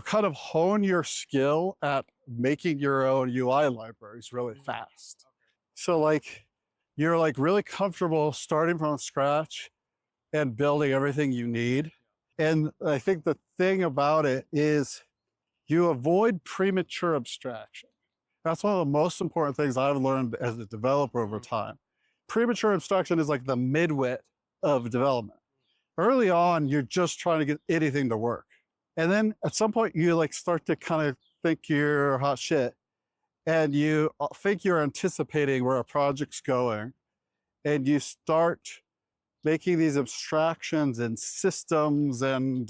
kind of hone your skill at making your own UI libraries really fast. So like you're like really comfortable starting from scratch and building everything you need. And I think the thing about it is you avoid premature abstraction. That's one of the most important things I've learned as a developer over time. Premature abstraction is like the midwit of development. Early on, you're just trying to get anything to work. And then at some point you like start to kind of think you're hot shit and you think you're anticipating where a project's going, and you start making these abstractions and systems and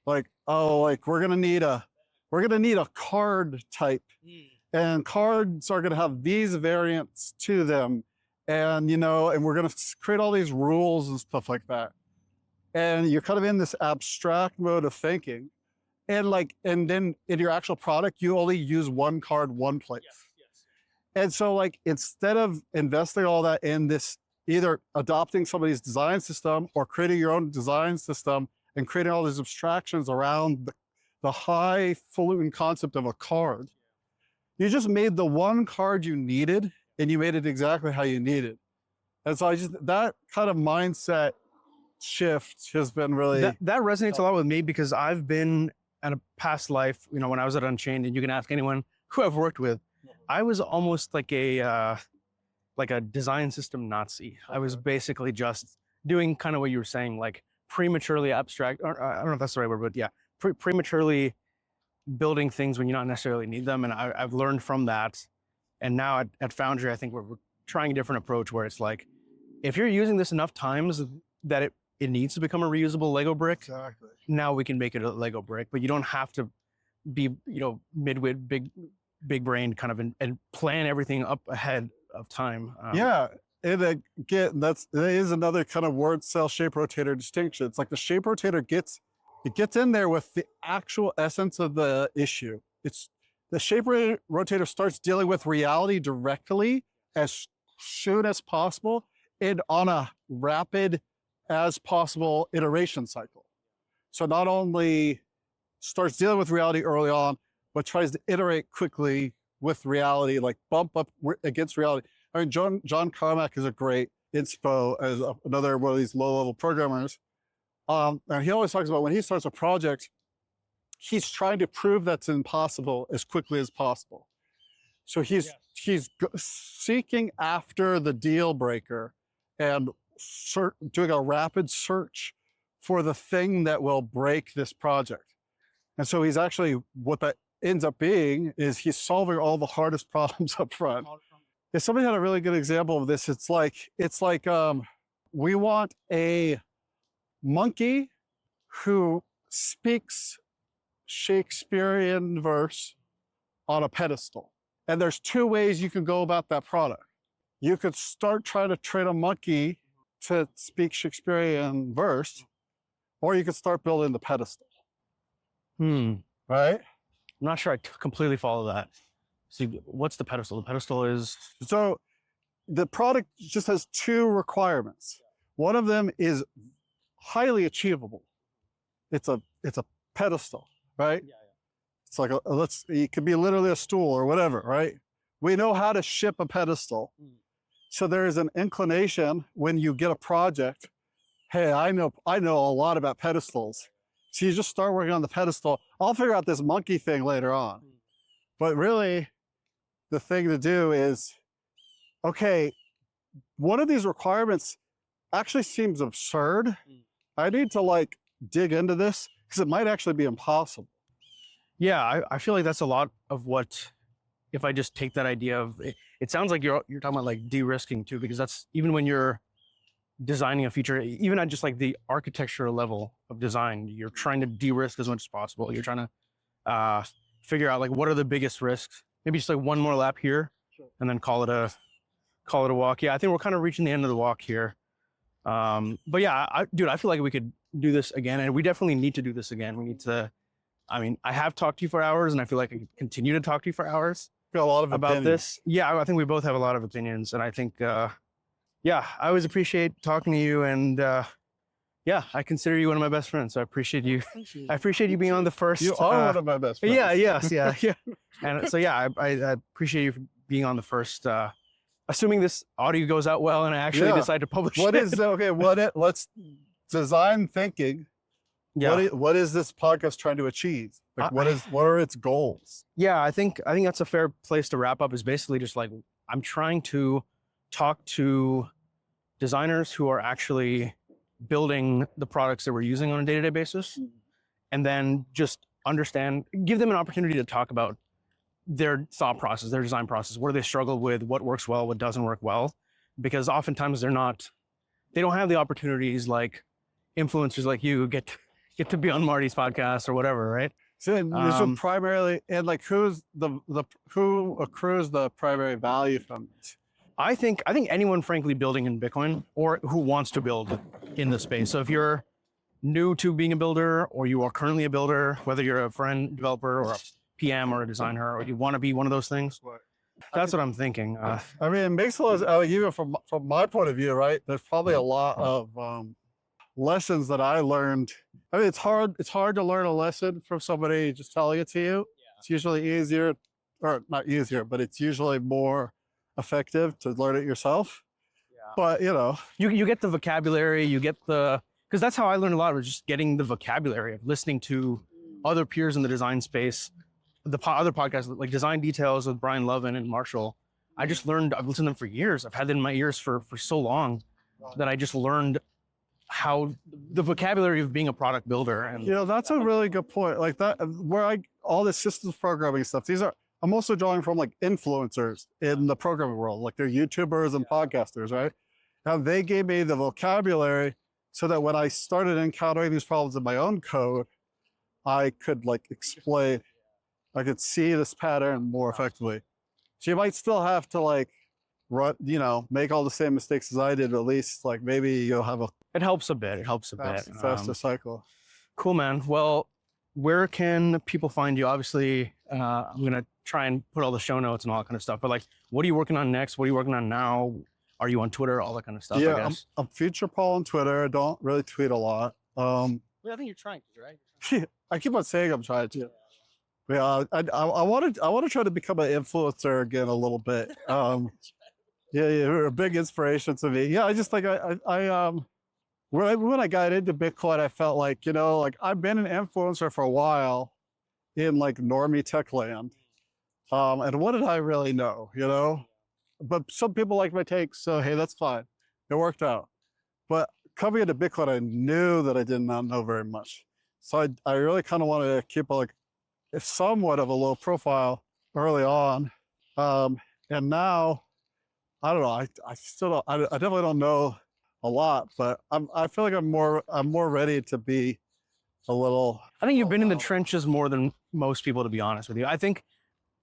like, oh, like we're gonna need a card type, and cards are gonna have these variants to them, and and we're gonna create all these rules and stuff like that. And you're kind of in this abstract mode of thinking, and then in your actual product, you only use one card one place. Yes. And so like instead of investing all that in this, either adopting somebody's design system or creating your own design system and creating all these abstractions around the highfalutin concept of a card, you just made the one card you needed and you made it exactly how you needed. And so that kind of mindset shift has been really... That resonates a lot with me, because I've been in a past life, when I was at Unchained, and you can ask anyone who I've worked with, I was almost like a design system Nazi. I was basically just doing kind of what you were saying, like prematurely abstract, or I don't know if that's the right word, but yeah, prematurely building things when you don't necessarily need them. And I've learned from that. And now at Foundry, I think we're trying a different approach where it's like, if you're using this enough times that it needs to become a reusable Lego brick, Exactly. Now we can make it a Lego brick, but you don't have to be, midwit, big brained kind of and plan everything up ahead of time. Yeah, and again, that is another kind of word cell shape rotator distinction. It's like the shape rotator gets in there with the actual essence of the issue. It's the shape rotator starts dealing with reality directly as soon as possible and on a rapid as possible iteration cycle. So not only starts dealing with reality early on, but tries to iterate quickly with reality, like bump up against reality. I mean, John Carmack is a great inspo as another one of these low-level programmers. And he always talks about when he starts a project, he's trying to prove that's impossible as quickly as possible. So he's seeking after the deal breaker and doing a rapid search for the thing that will break this project. And so he's actually, what that ends up being is he's solving all the hardest problems up front. If somebody had a really good example of this, it's like we want a monkey who speaks Shakespearean verse on a pedestal. And there's 2 ways you can go about that product. You could start trying to train a monkey to speak Shakespearean verse, or you could start building the pedestal. Right? I'm not sure I completely follow that. See, what's the pedestal? The pedestal is... So the product just has 2 requirements. One of them is highly achievable. It's a pedestal, right? Yeah. It's like it could be literally a stool or whatever, right? We know how to ship a pedestal. So there's an inclination when you get a project, hey, I know a lot about pedestals. So you just start working on the pedestal. I'll figure out this monkey thing later on. But really, the thing to do is, okay, one of these requirements actually seems absurd. I need to like dig into this because it might actually be impossible. Yeah, I feel like that's a lot of what, if I just take that idea of, it sounds like you're talking about like de-risking too, because that's even when you're designing a feature, even at just like the architectural level of design, you're trying to de-risk as much as possible. You're trying to figure out like what are the biggest risks. Maybe just like one more lap here, and then call it a walk. Yeah, I think we're kind of reaching the end of the walk here. But yeah, dude, I feel like we could do this again, and we definitely need to do this again. We need to. I mean, I have talked to you for hours, and I feel like I could continue to talk to you for hours. Got a lot of about opinions. this. Yeah, I think we both have a lot of opinions, and I think, yeah, I always appreciate talking to you, and yeah, I consider you one of my best friends. So I appreciate you. I appreciate you being on the first. You are one of my best friends. Yeah, yes, yeah. And so yeah, I appreciate you being on the first. Assuming this audio goes out well, and I actually decide to publish What it. is okay? Let's design thinking. Yeah. What is this podcast trying to achieve? Like, what are its goals? Yeah, I think that's a fair place to wrap up. Is basically just like I'm trying to talk to designers who are actually building the products that we're using on a day-to-day basis, and then just give them an opportunity to talk about their thought process, their design process, where they struggle with, what works well, what doesn't work well, because oftentimes they don't have the opportunities like influencers like you get to be on Marty's podcast or whatever, right? So primarily, and like who accrues the primary value from it? I think anyone, frankly, building in Bitcoin or who wants to build in the space. So if you're new to being a builder, or you are currently a builder, whether you're a friend developer or a PM or a designer, or you want to be one of those things, that's what I'm thinking. I mean, it makes a lot of, even from my point of view, right? There's probably a lot of lessons that I learned. I mean, it's hard to learn a lesson from somebody just telling it to you. Yeah. It's usually easier, or not easier, but it's usually more effective to learn it yourself. Yeah. But you get the vocabulary, because that's how I learned a lot, was just getting the vocabulary of listening to other peers in the design space, the other podcasts like Design Details with Brian Lovin and Marshall. I've listened to them for years. I've had them in my ears for so long that I just learned how the vocabulary of being a product builder. And that's a really good point. Like that, all this systems programming stuff, I'm also drawing from like influencers in the programming world, like they're YouTubers and podcasters, right? Now they gave me the vocabulary so that when I started encountering these problems in my own code, I could like explain, I could see this pattern more effectively. So you might still have to like make all the same mistakes as I did, but at least like maybe you'll have it helps a bit. Faster cycle. Cool, man. Well, where can people find you? Obviously, I'm going to try and put all the show notes and all that kind of stuff, but like, what are you working on next? What are you working on now? Are you on Twitter? All that kind of stuff, I guess. I'm Future Paul on Twitter. I don't really tweet a lot. I think you're trying to, right? I keep on saying I'm trying to. Yeah, I want to try to become an influencer again a little bit. You're a big inspiration to me. Yeah, I just like when I got into Bitcoin, I felt like like I've been an influencer for a while in like normie tech land, and what did I really know? But some people like my takes, so hey, that's fine. It worked out. But coming into Bitcoin, I knew that I did not know very much, so I really kind of wanted to keep somewhat of a low profile early on, and now. I don't know. I still don't. I definitely don't know a lot, but I feel like I'm more ready to be a little. I think you've been in the trenches more than most people, to be honest with you. I think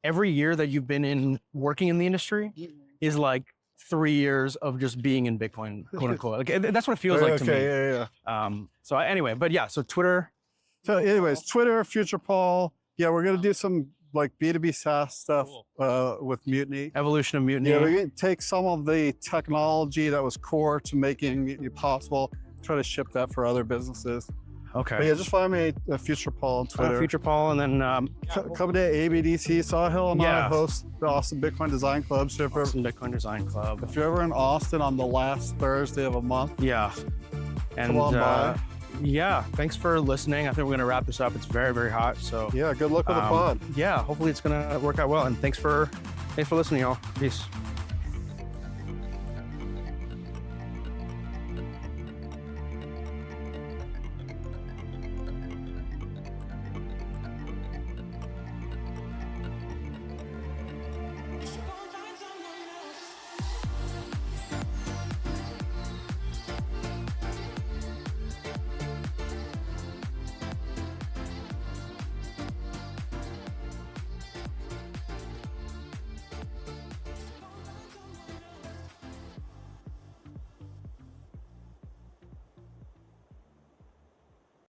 every year that you've been working in the industry is like 3 years of just being in Bitcoin, quote unquote. Like, that's what it feels like to me. Yeah. So anyway, but yeah. So Twitter. So anyways, Twitter, Future Paul. Yeah, we're gonna do some like B2B SaaS stuff with Mutiny. Evolution of Mutiny. Yeah, we're going to take some of the technology that was core to making it possible, try to ship that for other businesses. Okay. But yeah, just find me at Future Paul on Twitter. Future Paul, and then Come to ABDC. Sahil and I Yeah. host the Austin Bitcoin Design Club. So Austin Bitcoin Design Club. if you're ever in Austin on the last Thursday of a month, Yeah. And come on by. yeah, thanks for listening. I think we're gonna wrap this up. It's very, very hot. So Yeah, good luck with the pod. yeah, hopefully it's gonna work out well. And thanks for listening, y'all. Peace.